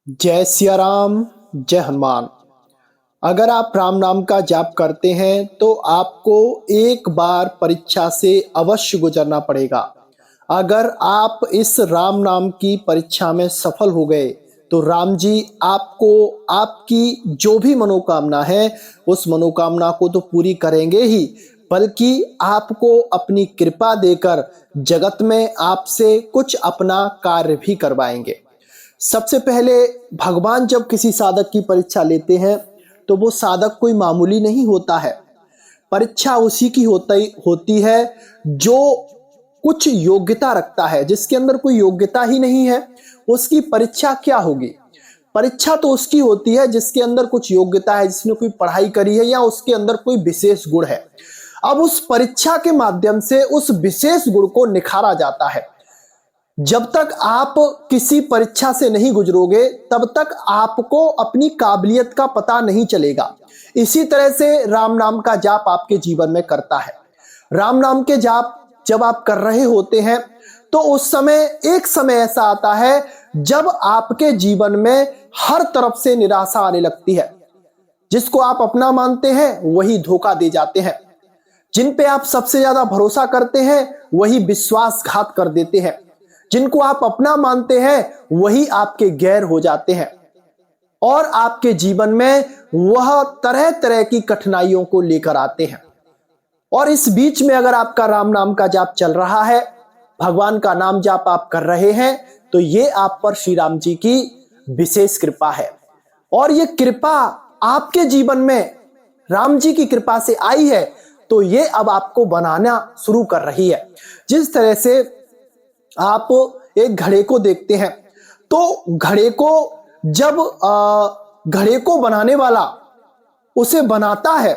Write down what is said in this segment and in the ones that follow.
जय सिया राम, जय हनुमान। अगर आप राम नाम का जाप करते हैं तो आपको एक बार परीक्षा से अवश्य गुजरना पड़ेगा। अगर आप इस राम नाम की परीक्षा में सफल हो गए तो राम जी आपको आपकी जो भी मनोकामना है उस मनोकामना को तो पूरी करेंगे ही, बल्कि आपको अपनी कृपा देकर जगत में आपसे कुछ अपना कार्य भी करवाएंगे। सबसे पहले भगवान जब किसी साधक की परीक्षा लेते हैं तो वो साधक कोई मामूली नहीं होता है। परीक्षा उसी की होती है जो कुछ योग्यता रखता है। जिसके अंदर कोई योग्यता ही नहीं है उसकी परीक्षा क्या होगी। परीक्षा तो उसकी होती है जिसके अंदर कुछ योग्यता है, जिसने कोई पढ़ाई करी है या उसके अंदर कोई विशेष गुण है। अब उस परीक्षा के माध्यम से उस विशेष गुण को निखारा जाता है। जब तक आप किसी परीक्षा से नहीं गुजरोगे तब तक आपको अपनी काबिलियत का पता नहीं चलेगा। इसी तरह से राम नाम का जाप आपके जीवन में करता है। राम नाम के जाप जब आप कर रहे होते हैं तो उस समय एक समय ऐसा आता है जब आपके जीवन में हर तरफ से निराशा आने लगती है। जिसको आप अपना मानते हैं वही धोखा दे जाते हैं। जिन पे आप सबसे ज्यादा भरोसा करते हैं वही विश्वासघात कर देते हैं। जिनको आप अपना मानते हैं वही आपके गैर हो जाते हैं और आपके जीवन में वह तरह तरह की कठिनाइयों को लेकर आते हैं। और इस बीच में अगर आपका राम नाम का जाप चल रहा है, भगवान का नाम जाप आप कर रहे हैं, तो ये आप पर श्री राम जी की विशेष कृपा है। और ये कृपा आपके जीवन में राम जी की कृपा से आई है तो ये अब आपको बनाना शुरू कर रही है। जिस तरह से आप एक घड़े को देखते हैं तो घड़े को जब घड़े को बनाने वाला उसे बनाता है,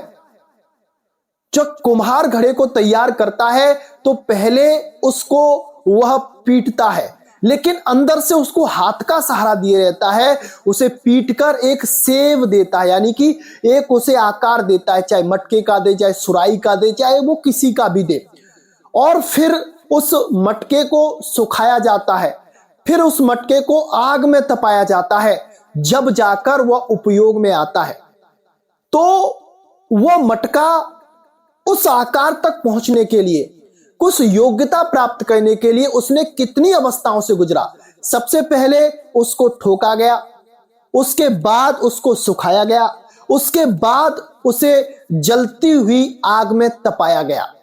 जब कुम्हार घड़े को तैयार करता है तो पहले उसको वह पीटता है, लेकिन अंदर से उसको हाथ का सहारा दिए रहता है। उसे पीटकर एक सेव देता है, यानी कि एक उसे आकार देता है, चाहे मटके का दे, चाहे सुराई का दे, चाहे वो किसी का भी दे। और फिर उस मटके को सुखाया जाता है, फिर उस मटके को आग में तपाया जाता है, जब जाकर वह उपयोग में आता है। तो वह मटका उस आकार तक पहुंचने के लिए, कुछ योग्यता प्राप्त करने के लिए उसने कितनी अवस्थाओं से गुजरा। सबसे पहले उसको ठोका गया, उसके बाद उसको सुखाया गया, उसके बाद उसे जलती हुई आग में तपाया गया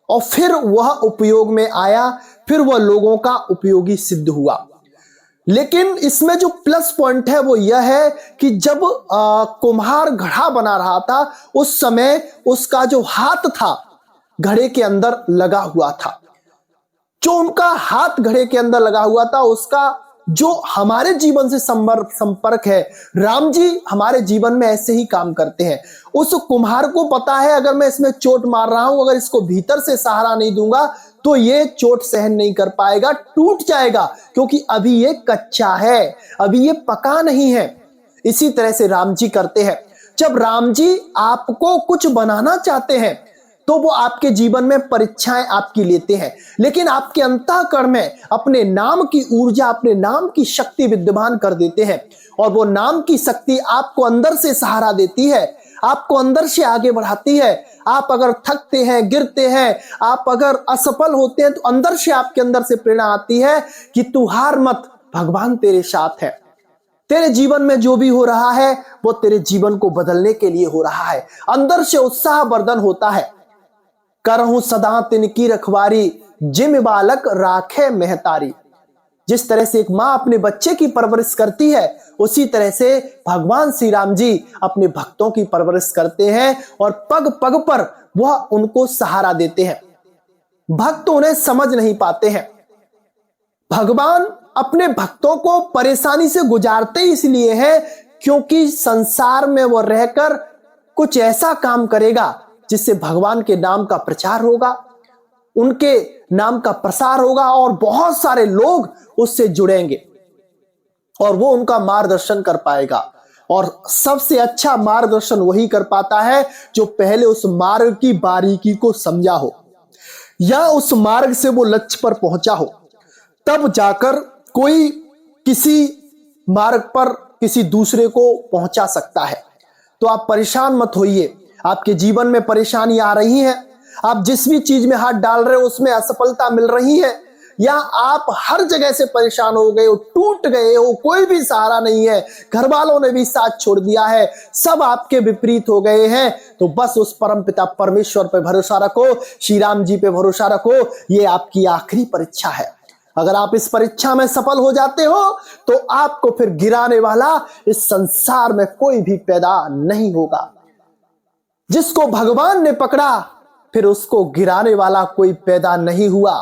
और फिर वह उपयोग में आया, फिर वह लोगों का उपयोगी सिद्ध हुआ। लेकिन इसमें जो प्लस पॉइंट है वो यह है कि जब कुम्हार घड़ा बना रहा था उस समय उसका जो हाथ था घड़े के अंदर लगा हुआ था। जो उनका हाथ घड़े के अंदर लगा हुआ था उसका जो हमारे जीवन से संपर्क है, राम जी हमारे जीवन में ऐसे ही काम करते हैं। उस कुम्हार को पता है अगर मैं इसमें चोट मार रहा हूं, अगर इसको भीतर से सहारा नहीं दूंगा तो ये चोट सहन नहीं कर पाएगा, टूट जाएगा, क्योंकि अभी ये कच्चा है, अभी ये पका नहीं है। इसी तरह से राम जी करते हैं। जब राम जी आपको कुछ बनाना चाहते हैं तो वो आपके जीवन में परीक्षाएं आपकी लेते हैं, लेकिन आपके अंतःकरण में अपने नाम की ऊर्जा, अपने नाम की शक्ति विद्यमान कर देते हैं। और वो नाम की शक्ति आपको अंदर से सहारा देती है, आपको अंदर से आगे बढ़ाती है। आप अगर थकते हैं, गिरते हैं, आप अगर असफल होते हैं तो अंदर से आपके अंदर से प्रेरणा आती है कि तू हार मत, भगवान तेरे साथ है। तेरे जीवन में जो भी हो रहा है वो तेरे जीवन को बदलने के लिए हो रहा है। अंदर से उत्साह वर्धन होता है। करहूं सदा तिनकी रखवारी, जिम बालक राखे महतारी। जिस तरह से एक मां अपने बच्चे की परवरिश करती है उसी तरह से भगवान श्री राम जी अपने भक्तों की परवरिश करते हैं और पग पग पर वह उनको सहारा देते हैं। भक्त उन्हें समझ नहीं पाते हैं। भगवान अपने भक्तों को परेशानी से गुजारते इसलिए हैं क्योंकि संसार में वो रहकर कुछ ऐसा काम करेगा जिससे भगवान के नाम का प्रचार होगा, उनके नाम का प्रसार होगा और बहुत सारे लोग उससे जुड़ेंगे और वो उनका मार्गदर्शन कर पाएगा। और सबसे अच्छा मार्गदर्शन वही कर पाता है जो पहले उस मार्ग की बारीकी को समझा हो या उस मार्ग से वो लक्ष्य पर पहुंचा हो। तब जाकर कोई किसी मार्ग पर किसी दूसरे को पहुंचा सकता है। तो आप परेशान मत होइए। आपके जीवन में परेशानी आ रही है, आप जिस भी चीज में हाथ डाल रहे हो उसमें असफलता मिल रही है, या आप हर जगह से परेशान हो गए हो, टूट गए हो, कोई भी सहारा नहीं है, घर वालों ने भी साथ छोड़ दिया है, सब आपके विपरीत हो गए हैं, तो बस उस परमपिता परमेश्वर पे भरोसा रखो, श्री राम जी पे भरोसा रखो। ये आपकी आखिरी परीक्षा है। अगर आप इस परीक्षा में सफल हो जाते हो तो आपको फिर गिराने वाला इस संसार में कोई भी पैदा नहीं होगा। जिसको भगवान ने पकड़ा फिर उसको गिराने वाला कोई पैदा नहीं हुआ।